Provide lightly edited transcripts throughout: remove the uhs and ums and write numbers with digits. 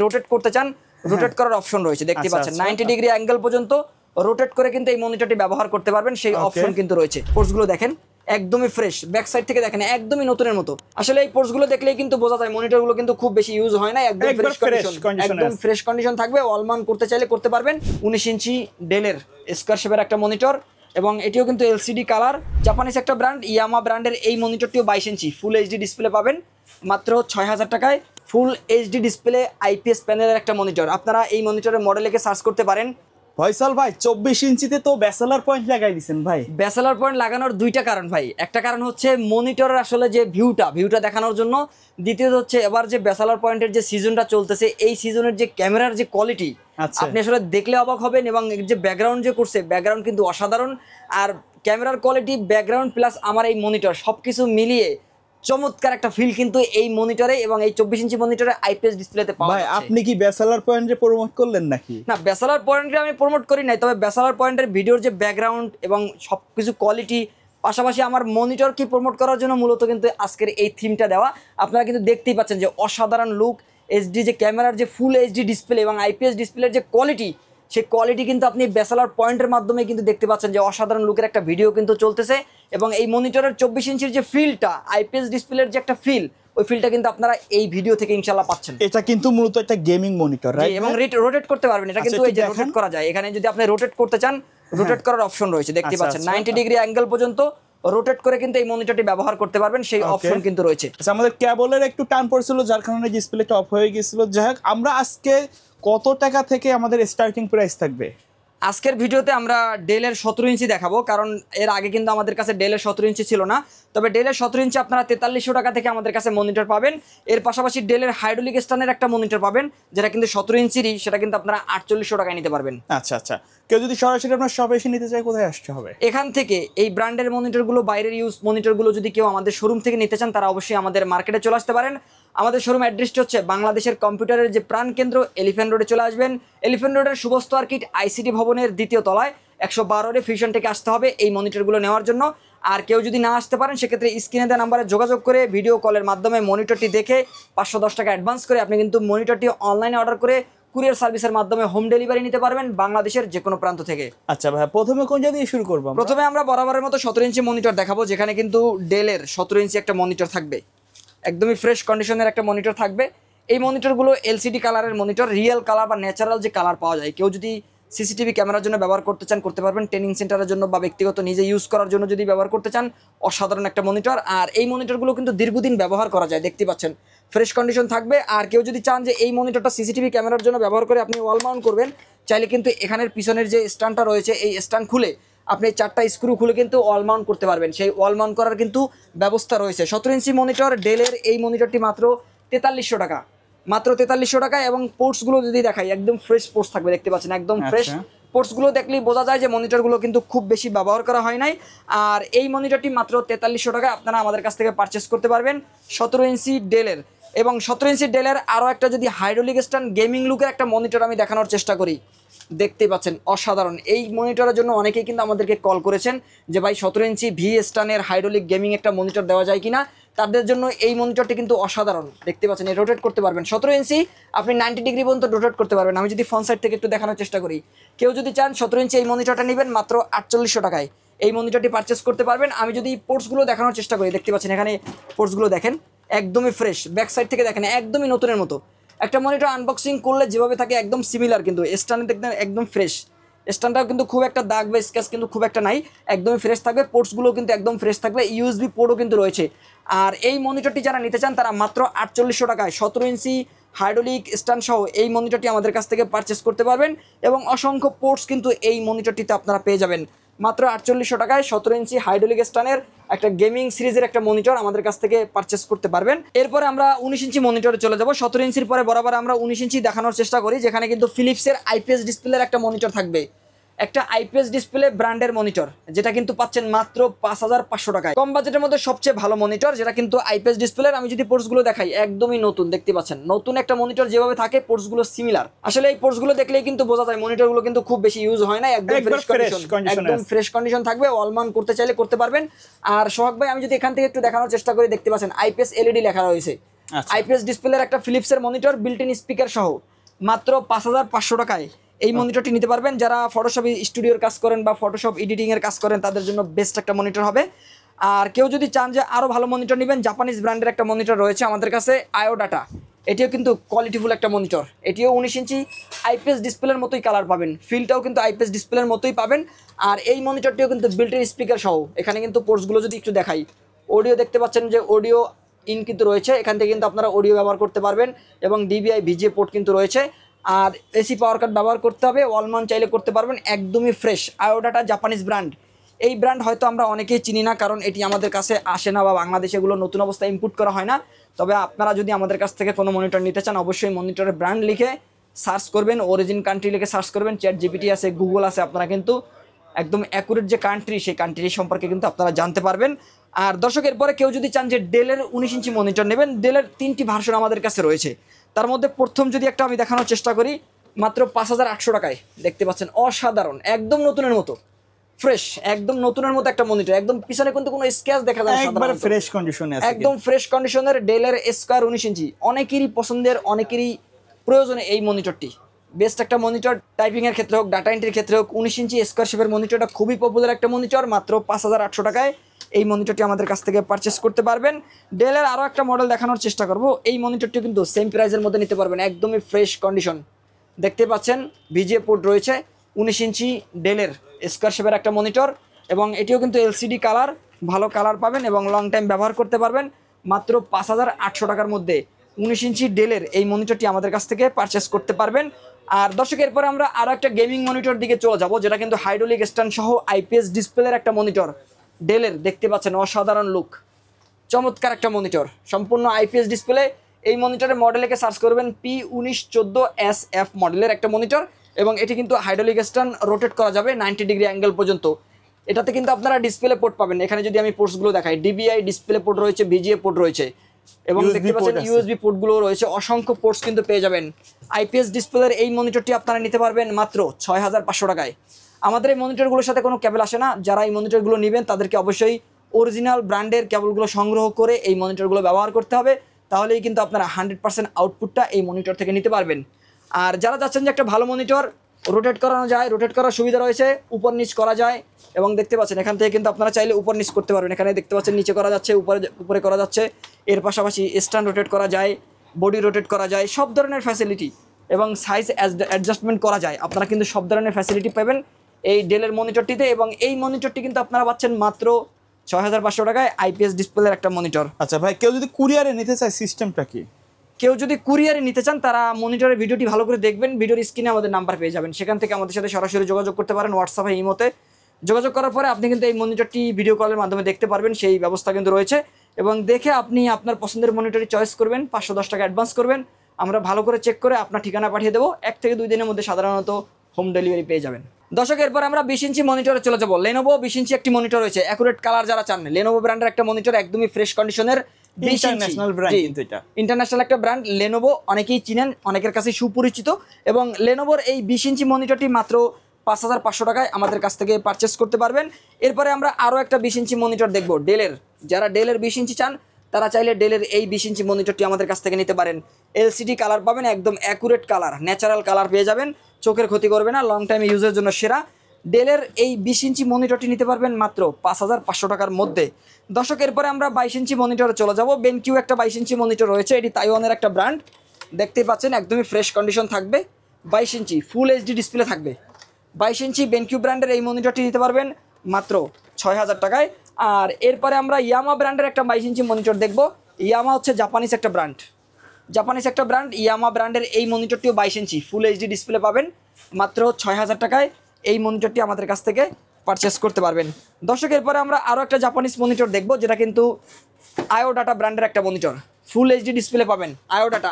Rotate করতে চান, rotate করার অপশন রয়েছে, দেখতে পাচ্ছেন 90 ডিগ্রি অ্যাঙ্গেল পর্যন্ত রোটেট করে কিন্তু এই মনিটরটি ব্যবহার করতে পারবেন, সেই অপশন কিন্তু রয়েছে। পোর্টসগুলো দেখেন একদমই ফ্রেশ, ব্যাক সাইড থেকে দেখেন একদমই নতুনের মতো। আসলে এই পোর্টসগুলো দেখলেই কিন্তু বোঝা যায় মনিটরগুলো কিন্তু খুব বেশি ইউজ হয় না, একদম ফ্রেশ কন্ডিশন, একদম ফ্রেশ কন্ডিশন থাকবে। ওয়াল মাউন্ট করতে চাইলে করতে পারবেন। 19 ইঞ্চি ডেলের স্কয়ার শেপের একটা মনিটর, এবং এটিও কিন্তু এলসিডি কালার, জাপানিজ একটা ব্র্যান্ড ইয়ামা ব্র্যান্ডের। এই মনিটরটিও 22 ইঞ্চি ফুল এইচডি ডিসপ্লে পাবেন মাত্র 6000 টাকায়। ফুল এইচডি ডিসপ্লে আইপিএস প্যানেলের একটা মনিটর। আপনারা এই মনিটরের মডেল লিখে সার্চ করতে পারেন। ফয়সাল ভাই 24 ইঞ্চিতে তো ব্যাচেলর পয়েন্ট লাগাই দিয়েছেন ভাই। ব্যাচেলর পয়েন্ট লাগানোর দুইটা কারণ ভাই। একটা কারণ হচ্ছে মনিটরের আসলে যে ভিউটা দেখানোর জন্য, দ্বিতীয়ত হচ্ছে এবার যে ব্যাচেলর পয়েন্টের যে সিজনটা চলতেছে, এই সিজনের যে ক্যামেরার যে কোয়ালিটি আপনি আসলে দেখলে অবাক হবেন, এবং যে ব্যাকগ্রাউন্ড যে করছে ব্যাকগ্রাউন্ড কিন্তু অসাধারণ। আর ক্যামেরার কোয়ালিটি, ব্যাকগ্রাউন্ড প্লাস আমার এই মনিটর সবকিছু মিলিয়ে চমৎকার একটা ফিল কিন্তু এই মনিটরে এবং এই 24 ইঞ্চি মনিটরে আইপিএস ডিসপ্লেতে পাওয়া যাচ্ছে। ভাই আপনি কি ব্যাচেলর পয়েন্টে প্রমোট করলেন নাকি? না, ব্যাচেলর পয়েন্টে আমি প্রমোট করি নাই, তবে ব্যাচেলর পয়েন্টের ভিডিওর যে ব্যাকগ্রাউন্ড এবং সবকিছু কোয়ালিটি, পাশাপাশি আমার মনিটর কি প্রমোট করার জন্য মূলত কিন্তু আজকের এই থিমটা দেওয়া। আপনারা কিন্তু দেখতেই পাচ্ছেন যে অসাধারণ লুক, এইচডি যে ক্যামেরার যে ফুল এইচডি ডিসপ্লে এবং আইপিএস ডিসপ্লের যে কোয়ালিটি, সেই কোয়ালিটি কিন্তু আপনি ব্যাচেলর পয়েন্টের মাধ্যমে কিন্তু দেখতে পাচ্ছেন যে অসাধারণ লুকের একটা ভিডিও কিন্তু চলতেছে। এবং এই মনিটরের 24 ইঞ্চির যে ফিলটা, আইপিএস ডিসপ্লের যে একটা ফিল, ওই ফিলটা কিন্তু আপনারা এই ভিডিও থেকে ইনশাআল্লাহ পাচ্ছেন। এটা কিন্তু মূলত একটা গেমিং মনিটর, রাইট? এবং রোটেট করতে পারবেন। এটা কিন্তু এই যে রোটেট করা যায়, এখানে যদি আপনি রোটেট করতে চান, রোটেট করার অপশন রয়েছে, দেখতে পাচ্ছেন 90 ডিগ্রি অ্যাঙ্গেল পর্যন্ত রোটেট করে কিন্তু এই মনিটরটি ব্যবহার করতে পারবেন, সেই অপশন কিন্তু রয়েছে। আচ্ছা, আমাদের কেবলের একটু টান পড়ছিল যার কারণে ডিসপ্লেটা অফ হয়ে গিয়েছিল। যাই হোক, আমরা আজকে কত টাকা থেকে আমাদের স্টার্টিং প্রাইস থাকবে? আজকের ভিডিওতে আমরা ডেলের 17 ইঞ্চি দেখাবো, কারণ এর আগে কিন্তু আমাদের কাছে ডেলের 17 ইঞ্চি ছিল না। তবে ডেলের 17 ইঞ্চি আপনারা 4300 টাকা থেকে আমাদের কাছে মনিটর পাবেন। এর পাশাপাশি ডেলের হাইড্রোলিক স্ট্যান্ডের একটা মনিটর পাবেন, যেটা কিন্তু 17 ইঞ্চিরই, সেটা কিন্তু আপনারা 4800 টাকায় নিতে পারবেন। আচ্ছা আচ্ছা, কেউ যদি সরাসরি আপনার শপে এসে নিতে চায়, কোথায় আসতে হবে? এখান থেকে এই ব্র্যান্ডের মনিটরগুলো, বাইরের ইউজ মনিটরগুলো যদি কেউ আমাদের শোরুম থেকে নিতে চান, তারা অবশ্যই আমাদের মার্কেটে চলে আসতে পারেন। আমাদের শোরুম অ্যাড্রেসটি হচ্ছে বাংলাদেশের কম্পিউটারের যে প্রাণকেন্দ্র এলিফ্যান্ট রোডে চলে আসবেন। এলিফ্যান্ট রোডের শুভস্ত আর্কিট আইসিটি ভবনের 2য় তলায় 112 ফিউশন থেকে আসতে হবে এই মনিটরগুলো নেওয়ার জন্য। আর কেউ যদি না আসতে পারেন, সেক্ষেত্রে স্ক্রিনে দেওয়া নাম্বারে যোগাযোগ করে ভিডিও কলের মাধ্যমে মনিটরটি দেখে 510 টাকা অ্যাডভান্স করে আপনি কিন্তু মনিটরটি অনলাইনে অর্ডার করে কুরিয়ার সার্ভিসের মাধ্যমে হোম ডেলিভারি নিতে পারবেন বাংলাদেশের যে কোনো প্রান্ত থেকে। আচ্ছা ভাই, প্রথমে কোন জায়গা দিয়ে শুরু করব? প্রথমে আমরা বরাবরের মতো 17 ইঞ্চি মনিটর দেখাবো, যেখানে কিন্তু ডেলের 17 ইঞ্চি একটা মনিটর থাকবে, একদমই ফ্রেশ কন্ডিশনের একটা মনিটর থাকবে। এই মনিটরগুলো এলসিডি কালারের মনিটর, রিয়েল কালার বা ন্যাচারাল যে কালার পাওয়া যায়। কেউ যদি সিসিটিভি ক্যামেরার জন্য ব্যবহার করতে চান, করতে পারবেন। ট্রেনিং সেন্টারের জন্য বা ব্যক্তিগত নিজে ইউজ করার জন্য যদি ব্যবহার করতে চান, অসাধারণ একটা মনিটর। আর এই মনিটরগুলো কিন্তু দীর্ঘদিন ব্যবহার করা যায়, দেখতে পাচ্ছেন ফ্রেশ কন্ডিশন থাকবে। আর কেউ যদি চান যে এই মনিটরটা সিসিটিভি ক্যামেরার জন্য ব্যবহার করে আপনি ওয়াল মাউন্ট করবেন, চাইলে কিন্তু এখানের পিছনের যে স্ট্যান্ডটা রয়েছে, এই স্ট্যান্ড খুলে আপনি 4টা স্ক্রু খুলে কিন্তু ওয়াল মাউন্ট করতে পারবেন। সেই ওয়াল মাউন্ট করার কিন্তু ব্যবস্থা রয়েছে। 17 ইঞ্চি মনিটর ডেলের এই মনিটরটি মাত্র 4300 টাকা, মাত্র 4300 টাকায়। এবং পোর্টসগুলো যদি দেখাই, একদম ফ্রেশ পোর্টস থাকবে, দেখতে পাচ্ছেন একদম ফ্রেশ পোর্টসগুলো দেখলেই বোঝা যায় যে মনিটরগুলো কিন্তু খুব বেশি ব্যবহার করা হয় নাই। আর এই মনিটরটি মাত্র 4300 টাকায় আপনারা আমাদের কাছ থেকে পারচেস করতে পারবেন 17 ইঞ্চি ডেলের। এবং 17 ইঞ্চি ডেলের আরও একটা যদি হাইড্রোলিক স্ট্যান্ড গেমিং লুকের একটা মনিটর আমি দেখানোর চেষ্টা করি, দেখতেই পাচ্ছেন অসাধারণ। এই মনিটরের জন্য অনেকেই কিন্তু আমাদেরকে কল করেছেন যে ভাই 17 ইঞ্চি ভি স্ট্যান্ডের হাইড্রোলিক গেমিং একটা মনিটর দেওয়া যায় কিনা। তাদের জন্য এই মনিটরটি কিন্তু অসাধারণ, দেখতে পাচ্ছেন এই রোটেট করতে পারবেন। 17 ইঞ্চি আপনি 90 ডিগ্রি পর্যন্ত রোটেট করতে পারবেন। আমি যদি ফ্রন্ট সাইড থেকে একটু দেখানোর চেষ্টা করি, কেউ যদি চান 17 ইঞ্চি এই মনিটরটা নেবেন মাত্র 4800 টাকায় এই মনিটরটি পারচেস করতে পারবেন। আমি যদি পোর্টসগুলো দেখানোর চেষ্টা করি, দেখতে পাচ্ছেন এখানে পোর্টসগুলো দেখেন একদমই ফ্রেশ, ব্যাক সাইড থেকে দেখেন একদমই নতুনের মতো। একটা মনিটর আনবক্সিং করলে যেভাবে থাকে একদম সিমিলার, কিন্তু স্ট্যান্ডে দেখবেন একদম ফ্রেশ। স্ট্যান্ডটাও কিন্তু খুব একটা দাগ বা স্ক্র্যাচ কিন্তু খুব একটা নাই, একদমই ফ্রেশ থাকবে। পোর্টসগুলো কিন্তু একদম ফ্রেশ থাকবে, ইউএসবি পোর্টও কিন্তু রয়েছে। আর এই মনিটরটি যারা নিতে চান, তারা মাত্র 4800 টাকায় 17 ইঞ্চি হাইড্রোলিক স্ট্যান্ড সহ এই মনিটরটি আমাদের কাছ থেকে পারচেস করতে পারবেন। এবং অসংখ্য পোর্টস কিন্তু এই মনিটরটিতে আপনারা পেয়ে যাবেন মাত্র 4800 টাকায় 17 ইঞ্চি হাইড্রোলিক স্ট্যান্ডের একটা গেমিং সিরিজের একটা মনিটর আমাদের কাছ থেকে পারচেস করতে পারবেন। এরপরে আমরা 19 ইঞ্চি মনিটরে চলে যাব। 17 ইঞ্চির পরে বরাবর আমরা 19 ইঞ্চি দেখানোর চেষ্টা করি, যেখানে কিন্তু ফিলিপসের আইপিএস ডিসপ্লের একটা মনিটর থাকবে, একটা আইপিএস ডিসপ্লে ব্র্যান্ডের মনিটর, যেটা কিন্তু পাচ্ছেন মাত্র 5500 টাকায়। কম বাজেটের মধ্যে সবচেয়ে ভালো মনিটর, যেটা কিন্তু আইপিএস ডিসপ্লের। আমি যদি পোর্টসগুলো দেখাই, একদমই নতুন, দেখতে পাচ্ছেন নতুন একটা মনিটর যেভাবে থাকে পোর্টসগুলো সিমিলার। আসলে এই পোর্টসগুলো দেখলেই কিন্তু বোঝা যায় মনিটরগুলো কিন্তু খুব বেশি ইউজ হয় না, একদম ফ্রেশ কন্ডিশন, একদম ফ্রেশ কন্ডিশন থাকবে। ওয়াল মাউন্ট করতে চাইলে করতে পারবেন। আর সোহাগ ভাই, আমি যদি এখান থেকে একটু দেখানোর চেষ্টা করি, দেখতে পাচ্ছেন আইপিএস এলইডি লেখা রয়েছে, আচ্ছা। আইপিএস ডিসপ্লের একটা ফিলিপসের মনিটর বিল্ট ইন স্পিকার সহ মাত্র 5,500 টাকায় এই মনিটরটি নিতে পারবেন। যারা ফটোশপ স্টুডিওর কাজ করেন বা ফটোশপ এডিটিংয়ের কাজ করেন তাদের জন্য বেস্ট একটা মনিটর হবে। আর কেউ যদি চান যে আরও ভালো মনিটর নেবেন, জাপানিজ ব্র্যান্ডের একটা মনিটর রয়েছে আমাদের কাছে, আয়োডাটা। এটিও কিন্তু কোয়ালিটিফুল একটা মনিটর, এটিও 19 ইঞ্চি আইপিএস ডিসপ্লের মতোই কালার পাবেন, ফিলটাও কিন্তু আইপিএস ডিসপ্লের মতোই পাবেন। আর এই মনিটরটিও কিন্তু বিল্ট ইন স্পিকার সহ। এখানে কিন্তু পোর্টসগুলো যদি একটু দেখাই, অডিও দেখতে পাচ্ছেন যে অডিও ইন কিন্তু রয়েছে, এখান থেকে কিন্তু আপনারা অডিও ব্যবহার করতে পারবেন এবং ডিবিআই ভিজিএ পোর্ট কিন্তু রয়েছে। আর এসি পাওয়ার কাট ব্যবহার করতে হবে, ওয়ালমান চাইলে করতে পারবেন, একদমই ফ্রেশ। আয়োডাটা জাপানিজ ব্র্যান্ড। এই ব্র্যান্ড হয়তো আমরা অনেকেই চিনি না, কারণ এটি আমাদের কাছে আসে না বা বাংলাদেশে এগুলো নতুন অবস্থায় ইম্পোর্ট করা হয় না। তবে আপনারা যদি আমাদের কাছ থেকে কোনো মনিটর নিতে চান, অবশ্যই মনিটরের ব্র্যান্ড লিখে সার্চ করবেন, অরিজিন কান্ট্রি লিখে সার্চ করবেন, চ্যাট জিপিটি আছে, গুগল আছে, আপনারা কিন্তু একদম অ্যাকুরেট যে কান্ট্রি সেই কান্ট্রি সম্পর্কে কিন্তু আপনারা জানতে পারবেন। আর দর্শক, এরপরে কেউ যদি চান যে ডেলের 19 ইঞ্চি মনিটর নেবেন, ডেলের 3টি ভার্সন আমাদের কাছে রয়েছে। তার মধ্যে প্রথম যদি একটা আমি দেখানোর চেষ্টা করি, মাত্র 5,800 টাকায় দেখতে পাচ্ছেন, অসাধারণ, একদম নতুনের মতো ফ্রেশ, একদম নতুনের মতো একটা মনিটর। একদম পিছনে কিন্তু কোনো স্ক্র্যাচ দেখা যায় না, একবারে ফ্রেশ কন্ডিশনে আছে, একদম ফ্রেশ কন্ডিশনের ডেলের স্কয়ার 19 ইঞ্চি। অনেকেরই পছন্দের, অনেকেরই প্রয়োজনে এই মনিটরটি বেস্ট একটা মনিটর। টাইপিং এর ক্ষেত্রে হোক, ডাটা এন্ট্রির ক্ষেত্রে হোক, 19 ইঞ্চি স্কয়ার শেপের মনিটরটা খুবই পপুলার একটা মনিটর। মাত্র 5,800 টাকায় এই মনিটরটি আমাদের কাছ থেকে পারচেস করতে পারবেন। ডেলের আরও একটা মডেল দেখানোর চেষ্টা করব। এই মনিটরটি কিন্তু সেম প্রাইসের মধ্যে নিতে পারবেন, একদমই ফ্রেশ কন্ডিশন। দেখতে পাচ্ছেন ভিজিএ পোর্ট রয়েছে, 19 ইঞ্চি ডেলের স্কয়ার শেপের একটা মনিটর, এবং এটিও কিন্তু এলসিডি কালার, ভালো কালার পাবেন এবং লং টাইম ব্যবহার করতে পারবেন। মাত্র 5,800 টাকার মধ্যে 19 ইঞ্চি ডেলের এই মনিটরটি আমাদের কাছ থেকে পারচেস করতে পারবেন। আর দর্শক, এরপরে আমরা আরও একটা গেমিং মনিটর দিকে চলে যাব, যেটা কিন্তু হাইড্রোলিক স্ট্যান্ড সহ আইপিএস ডিসপ্লের একটা মনিটর ডেলের। দেখতে পাচ্ছেন অসাধারণ লুক, চমৎকার একটা মনিটর, সম্পূর্ণ আইপিএস ডিসপ্লে। এই মনিটরের মডেলকে সার্চ করবেন, P1914SF মডেলের একটা মনিটর, এবং এটি কিন্তু হাইড্রোলিক স্ট্যান্ড রোটেট করা যাবে 90 ডিগ্রি অ্যাঙ্গেল পর্যন্ত। এটাতে কিন্তু আপনারা ডিসপ্লে পোর্ট পাবেন। এখানে যদি আমি পোর্টসগুলো দেখাই, ডিবিআই ডিসপ্লে পোর্ট রয়েছে, ভিজিএ পোর্ট রয়েছে, এবং দেখতে পাচ্ছেন ইউএসবি পোর্টগুলো রয়েছে, অসংখ্য পোর্টস কিন্তু পেয়ে যাবেন। আইপিএস ডিসপ্লের এই মনিটরটি আপনারা নিতে পারবেন মাত্র 6,500 টাকায়। আমাদের এই মনিটরগুলোর সাথে কোনো কেবল আসে না। যারা এই মনিটরগুলো নেবেন তাদেরকে অবশ্যই অরিজিনাল ব্র্যান্ডের কেবলগুলো সংগ্রহ করে এই মনিটরগুলো ব্যবহার করতে হবে, তাহলেই কিন্তু আপনারা 100% আউটপুটটা এই মনিটর থেকে নিতে পারবেন। আর যারা চাচ্ছেন যে একটা ভালো মনিটর, রোটেট করানো যায়, রোটেট করার সুবিধা রয়েছে, উপর নিচ করা যায়, এবং দেখতে পাচ্ছেন এখান থেকে কিন্তু আপনারা চাইলে উপর নিচ করতে পারবেন। এখানে দেখতে পাচ্ছেন নিচে করা যাচ্ছে, উপরে করা যাচ্ছে, এর পাশাপাশি স্ট্যান্ড রোটেট করা যায়, বডি রোটেট করা যায়, সব ধরনের ফ্যাসিলিটি, এবং সাইজ অ্যাডজাস্টমেন্ট করা যায়। আপনারা কিন্তু সব ধরনের ফ্যাসিলিটি পাবেন এই ডেলের মনিটরটিতে, এবং এই মনিটরটি কিন্তু আপনারা পাচ্ছেন মাত্র 6,500 টাকায় আইপিএস ডিসপ্লের একটা মনিটর। আচ্ছা ভাই, কেউ যদি কুরিয়ারে নিতে চায় সিস্টেমটা কি? কেউ যদি কুরিয়ারে নিতে চান, তারা মনিটরের ভিডিওটি ভালো করে দেখবেন, ভিডিওর স্ক্রিনে আমাদের নাম্বার পেয়ে যাবেন, সেখান থেকে আমাদের সাথে সরাসরি যোগাযোগ করতে পারেন। হোয়াটসঅ্যাপে, ইমোতে যোগাযোগ করার পরে আপনি কিন্তু এই মনিটরটি ভিডিও কলের মাধ্যমে দেখতে পারবেন, সেই ব্যবস্থা কিন্তু রয়েছে। এবং দেখে আপনি আপনার পছন্দের মনিটরটি চয়েস করবেন, 510 টাকা অ্যাডভান্স করবেন, আমরা ভালো করে চেক করে আপনার ঠিকানা পাঠিয়ে দেবো। 1 থেকে 2 দিনের মধ্যে সাধারণত হোম ডেলিভারি পেয়ে যাবেন। দর্শক, এরপর আমরা 20 ইঞ্চি মনিটরে চলে যাবো। লেনোভো 20 ইঞ্চি একটি মনিটর রয়েছে, অ্যাকুরেট কালার যারা চান, লেনোভো ব্র্যান্ডের একটা মনিটর, একদমই ফ্রেশ কন্ডিশনের, ইন্টারন্যাশনাল ব্র্যান্ড কিন্তু এটা। ইন্টারন্যাশনাল একটা ব্র্যান্ড লেনোভো, অনেকেই চিনেন, অনেকের কাছে সুপরিচিত। এবং লেনোভোর এই 20 ইঞ্চি মনিটরটি মাত্র 5,500 টাকায় আমাদের কাছ থেকে পারচেস করতে পারবেন। এরপরে আমরা আরও একটা 20 ইঞ্চি মনিটর দেখবো ডেলের। যারা ডেলের 20 ইঞ্চি চান, তারা চাইলে ডেলের এই 20 ইঞ্চি মনিটরটি আমাদের কাছ থেকে নিতে পারেন। এলসিডি কালার পাবেন, একদম অ্যাকুরেট কালার, ন্যাচারাল কালার পেয়ে যাবেন, চোখের ক্ষতি করবে না, লং টাইম ইউজের জন্য সেরা। ডেলের এই 20 ইঞ্চি মনিটরটি নিতে পারবেন মাত্র 5,500 টাকার মধ্যে। দর্শক, এরপরে আমরা 22 ইঞ্চি মনিটরে চলে যাব। বেনকিউ একটা 22 ইঞ্চি মনিটর রয়েছে, এটি তাইওয়ানের একটা ব্র্যান্ড, দেখতেই পাচ্ছেন একদমই ফ্রেশ কন্ডিশন থাকবে, 22 ইঞ্চি ফুল এইচডি ডিসপ্লে থাকবে। 22 ইঞ্চি বেনকিউ ব্র্যান্ডের এই মনিটরটি নিতে পারবেন মাত্র 6,000 টাকায়। আর এরপরে আমরা ইয়ামা ব্র্যান্ডের একটা 22 ইঞ্চি মনিটর দেখব। ইয়ামা হচ্ছে জাপানিজ একটা ব্র্যান্ড, ইয়ামা ব্র্যান্ডের এই মনিটরটিও 22 ইঞ্চি ফুল এইচডি ডিসপ্লে পাবেন মাত্র 6,000 টাকায়। এই মনিটরটি আমাদের কাছ থেকে পারচেস করতে পারবেন। দর্শক, এরপরে আমরা আরও একটা জাপানিজ মনিটর দেখব, যেটা কিন্তু আয়োডাটা ব্র্যান্ডের একটা মনিটর, ফুল এইচডি ডিসপ্লে পাবেন। আয়োডাটা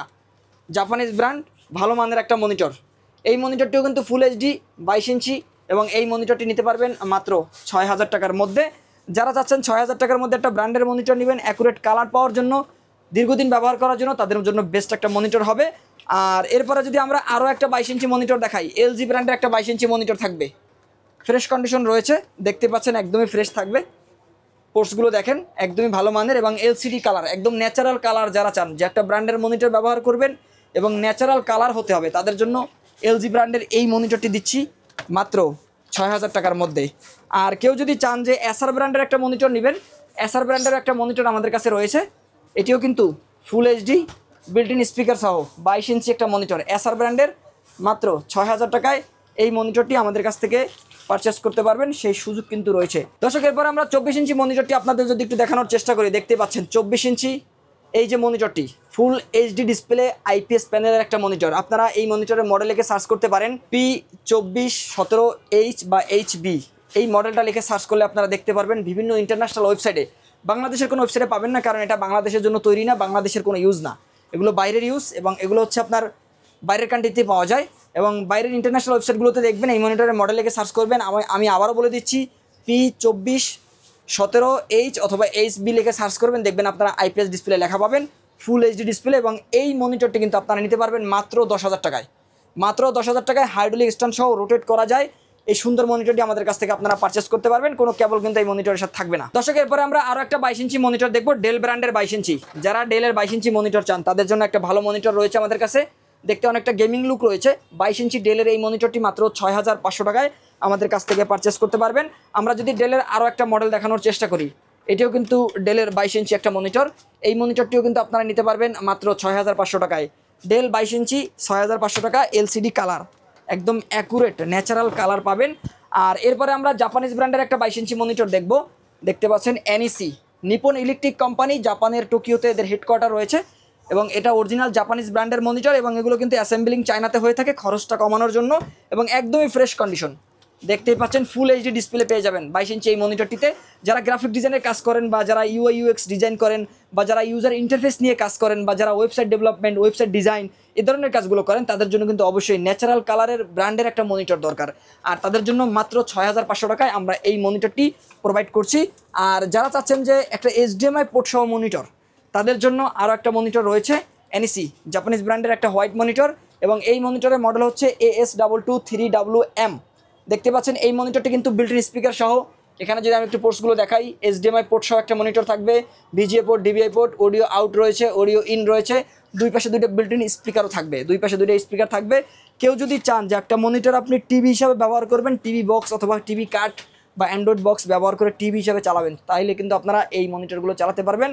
জাপানিজ ব্র্যান্ড, ভালো মানের একটা মনিটর। এই মনিটরটিও কিন্তু ফুল এইচডি 22 ইঞ্চি, এবং এই মনিটরটি নিতে পারবেন মাত্র 6,000 টাকার মধ্যে। যারা চাচ্ছেন 6,000 টাকার মধ্যে একটা ব্র্যান্ডের মনিটর নেবেন, অ্যাকুরেট কালার পাওয়ার জন্য, দীর্ঘদিন ব্যবহার করার জন্য, তাদের জন্য বেস্ট একটা মনিটর হবে। আর এরপরে যদি আমরা আরও একটা 22 ইঞ্চি মনিটর দেখাই, এলজি ব্র্যান্ডের একটা 22 ইঞ্চি মনিটর থাকবে, ফ্রেশ কন্ডিশন রয়েছে, দেখতে পাচ্ছেন একদমই ফ্রেশ থাকবে। পোর্টসগুলো দেখেন একদমই ভালো মানের এবং এলসিডি কালার, একদম ন্যাচারাল কালার যারা চান যে একটা ব্র্যান্ডের মনিটর ব্যবহার করবেন এবং ন্যাচারাল কালার হতে হবে তাদের জন্য এলজি ব্র্যান্ডের এই মনিটরটি দিচ্ছি মাত্র ৬,০০০ টাকার মধ্যে। আর কেউ যদি চান যে এসআর ব্র্যান্ডের একটা মনিটর নেবেন, এসআর ব্র্যান্ডের একটা মনিটর আমাদের কাছে রয়েছে, এটিও কিন্তু full HD built in speaker সহ 22 ইঞ্চি একটা মনিটর এসআর ব্র্যান্ডের, মাত্র ৬,০০০ টাকায় এই মনিটরটি আমাদের কাছ থেকে পারচেস করতে পারবেন, সেই সুযোগ কিন্তু রয়েছে। দর্শক এরপর আমরা 24 ইঞ্চি মনিটরটি আপনাদের যদি একটু দেখানোর চেষ্টা করি, দেখতে পাচ্ছেন 24 ইঞ্চি এই যে মনিটরটি ফুল এইচডি ডিসপ্লে আইপিএস প্যানেলের একটা মনিটর। আপনারা এই মনিটরের মডেল লিখে সার্চ করতে পারেন P2417H বা HB, এই মডেলটা লিখে সার্চ করলে আপনারা দেখতে পারবেন বিভিন্ন ইন্টারন্যাশনাল ওয়েবসাইটে। বাংলাদেশের কোনো ওয়েবসাইটে পাবেন না, কারণ এটা বাংলাদেশের জন্য তৈরি না, বাংলাদেশের কোনো ইউজ না, এগুলো বাইরের ইউজ এবং এগুলো হচ্ছে আপনার বাইরের কান্ট্রিতে পাওয়া যায় এবং বাইরের ইন্টারন্যাশনাল ওয়েবসাইটগুলোতে দেখবেন এই মনিটরের মডেল লিখে সার্চ করবেন। আমি আবারও বলে দিচ্ছি P2417H অথবা HB লিখে সার্চ করবেন, দেখবেন আপনারা আইপিএস ডিসপ্লে লেখা পাবেন, ফুল এইচডি ডিসপ্লে, এবং এই মনিটরটি কিন্তু আপনারা নিতে পারবেন মাত্র 10,000 টাকায়। মাত্র 10,000 টাকায় হাইড্রোলিক স্ট্যান্ড সহ রোটেট করা যায় এই সুন্দর মনিটরটি আমাদের কাছ থেকে আপনারা পারচেস করতে পারবেন, কোনো কেবল কিন্তু এই মনিটরের সাথে থাকবে না। দর্শক এরপরে আমরা আরও একটা 22 ইঞ্চি মনিটর দেখবো, ডেল ব্র্যান্ডের 22 ইঞ্চি। যারা ডেলের 22 ইঞ্চি মনিটর চান তাদের জন্য একটা ভালো মনিটর রয়েছে আমাদের কাছে, দেখতে অনেকটা গেমিং লুক রয়েছে। 22 ইঞ্চি ডেলের এই মনিটরটি মাত্র 6,500 টাকায় আমাদের কাছ থেকে পারচেস করতে পারবেন। আমরা যদি ডেলের আরও একটা মডেল দেখানোর চেষ্টা করি, এটিও কিন্তু ডেলের 22 ইঞ্চি একটা মনিটর, এই মনিটরটিও কিন্তু আপনারা নিতে পারবেন মাত্র 6,500 টাকায়। ডেল 22 ইঞ্চি 6,500 টাকা, এলসিডি কালার, একদম অ্যাকুরেট ন্যাচারাল কালার পাবেন। আর এরপরে আমরা জাপানিজ ব্র্যান্ডের একটা 22 ইঞ্চি মনিটর দেখব, দেখতে পাচ্ছেন NEC, নিপন ইলেকট্রিক কোম্পানি, জাপানের টোকিওতে এদের হেডকোয়ার্টার রয়েছে এবং এটা অরিজিনাল জাপানিজ ব্র্যান্ডের মনিটর এবং এগুলো কিন্তু অ্যাসেম্বলিং চায়নাতে হয়ে থাকে খরচটা কমানোর জন্য এবং একদমই ফ্রেশ কন্ডিশন। দেখতেই পাচ্ছেন ফুল এইচডি ডিসপ্লে পেয়ে যাবেন 22 ইঞ্চি এই মনিটরটিতে। যারা গ্রাফিক ডিজাইনের কাজ করেন বা যারা UI UX ডিজাইন করেন বা যারা ইউজার ইন্টারফেস নিয়ে কাজ করেন বা যারা ওয়েবসাইট ডেভেলপমেন্ট, ওয়েবসাইট ডিজাইন এই ধরনের কাজগুলো করেন, তাদের জন্য কিন্তু অবশ্যই ন্যাচারাল কালারের ব্র্যান্ডের একটা মনিটর দরকার। আর তাদের জন্য মাত্র 6,500 টাকায় আমরা এই মনিটরটি প্রোভাইড করছি। আর যারা চাচ্ছেন যে একটা HDMI পোর্ট সহ মনিটর, তাদের জন্য আরও একটা মনিটর রয়েছে NEC, জাপানিজ ব্র্যান্ডের একটা হোয়াইট মনিটর এবং এই মনিটরের মডেল হচ্ছে AS223WM। দেখতে পাচ্ছেন এই মনিটরটি কিন্তু বিল্ট ইন স্পিকার সহ, এখানে যদি আমি একটু পোর্টসগুলো দেখাই, HDMI পোর্ট সহ একটা মনিটর থাকবে, VGA port, DVI port, audio out রয়েছে, অডিও ইন রয়েছে, দুই পাশে দুইটা বিল্ট ইন স্পিকারও থাকবে, দুই পাশে দুইটা স্পিকার থাকবে। কেউ যদি চান যে একটা মনিটর আপনি টিভি হিসাবে ব্যবহার করবেন, টিভি বক্স অথবা টিভি কাট বা অ্যান্ড্রয়েড বক্স ব্যবহার করে টিভি হিসাবে চালাবেন, তাইলে কিন্তু আপনারা এই মনিটরগুলো চালাতে পারবেন।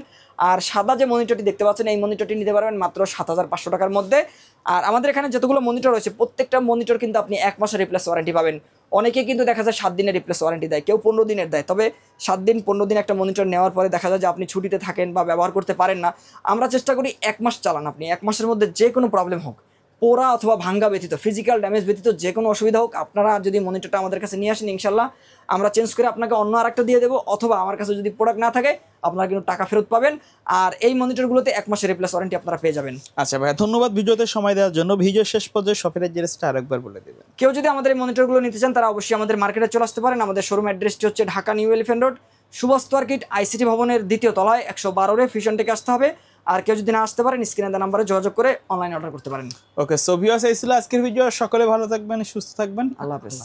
আর সাদা যে মনিটরটি দেখতে পাচ্ছেন, এই মনিটরটি নিতে পারবেন মাত্র 7,500 টাকার মধ্যে। আর আমাদের এখানে যতগুলো মনিটর রয়েছে প্রত্যেকটা মনিটর কিন্তু আপনি 1 মাসের রিপ্লেস ওয়ারেন্টি পাবেন। অনেকে কিন্তু দেখা যায় 7 দিনের রিপ্লেস ওয়ারেন্টি দেয়, কেউ 15 দিনের দেয়, তবে 7 দিন 15 দিন একটা মনিটর নেওয়ার পরে দেখা যায় যে আপনি ছুটিতে থাকেন বা ব্যবহার করতে পারেন না। আমরা চেষ্টা করি 1 মাস চালান, আপনি 1 মাসের মধ্যে যে কোনো প্রবলেম হোক, পোড়া অথবা ভাঙ্গা ব্যতীত, ফিজিক্যাল ড্যামেজ ব্যতীত যে কোনো অসুবিধা হোক, আপনারা যদি মনিটরটা আমাদের কাছে নিয়ে আসেন, ইনশাল্লাহ আমরা চেঞ্জ করে আপনাকে অন্য আরেকটা দিয়ে দেবো, অথবা আমার কাছে যদি প্রোডাক্ট না থাকে আপনারা কিন্তু টাকা ফেরত পাবেন। আর এই মনিটরগুলোতে 1 মাসের রিপ্লেস ওয়ারেন্টি আপনারা পেয়ে যাবেন। আচ্ছা ভাইয়া, ধন্যবাদ ভিডিওতে সময় দেওয়ার জন্য। ভিডিও শেষ পর্যন্ত শপের অ্যাড্রেসটা আরেকবার বলে দেবেন। কেউ যদি আমাদের এই মনিটরগুলো নিতে চান তারা অবশ্যই আমাদের মার্কেটে চলে আসতে পারেন। আমাদের শোরুম অ্যাড্রেসটি হচ্ছে Dhaka new elephant road, Subhash market, ICT ভবনের 2য় তলায় 112 ফিউশন থেকে আসতে হবে। আর কেউ যদি না আসতে পারেন, স্ক্রিনে দেওয়া নাম্বারে যোগাযোগ করে অনলাইনে অর্ডার করতে পারেন। ওকে, সো ভিউয়ার্স, এই ছিল আজকের ভিডিও। সকলে ভালো থাকবেন, সুস্থ থাকবেন, আল্লাহ হাফেজ।